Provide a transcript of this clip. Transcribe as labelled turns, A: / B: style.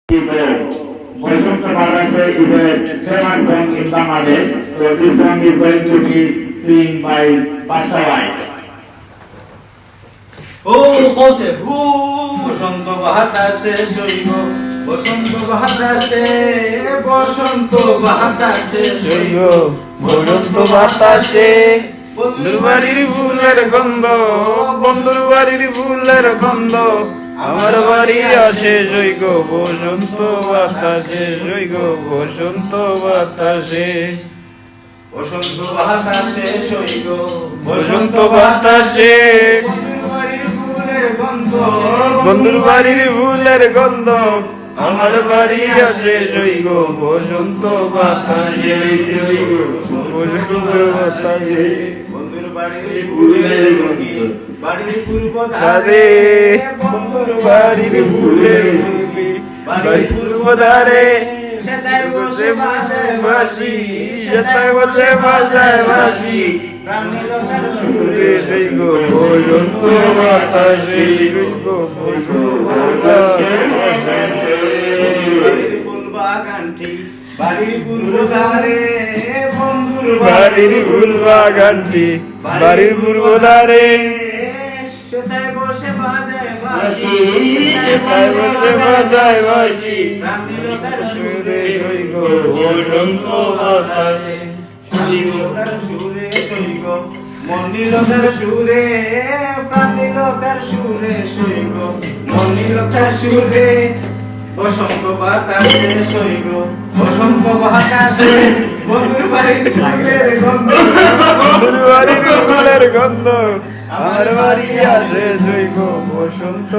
A: Vaishnav Bhalashe is a famous song in Bangladesh. So this song is going to be sung by Bashawai.
B: বসন্ত বাতাসে জৈব বসন্ত বাতাসে বসন্ত বাতাসে জৈব বসন্ত বাতাসে বন্ধুর বাড়ির ফুলের গন্ধ বন্ধুর বাড়ির ফুলের গন্ধ আমার বাড়ি আসে জৈব বসন্ত বাতাসে জৈব বসন্ত বাতাসে বসন্ত বাতাসে জৈব বসন্ত বাতাসে বন্ধুর বাড়ির ফুলের গন্ধ আমার বাড়ি আসে জৈব বসন্ত বাতাসে বসন্ত বাতাসে বন্ধুর বাড়ির ফুলের গন্ধ বাড়ির পূর্ব ধারে বন্ধুর বাড়ির ফুলের গন্ধ বাড়ির পূর্ব ধারে সেটাই বসে বাজায় বাঁশি সেটাই বসে বাজায় বাঁশি প্রাণীলতার সুরে জৈব বসন্ত বাতাসে জৈব বসন্ত বাতাসে বাড়ির ফুল বাগানটি বাড়ির পূর্ব ধারে বন্ধুর বাড়ির ফুল বাগানটি বাড়ির পূর্ব ধারে সেটাই বসে বাজায় বাঁশি সেটাই বসে বাজায় বাঁশি প্রাণীলতার সুরে জৈব বসন্ত বাতাসে প্রাণীলতার সুরে জৈব মনিলতার সুরে প্রাণীলতার সুরে জৈব মনিলতার সুরে বসন্ত বাতাসে জৈব বসন্ত বাতাসে বন্ধুর বাড়ির ফুলের গন্ধ বন্ধুর বাড়ির ফুলের গন্ধ আমার বাড়ি আসে জৈব বসন্ত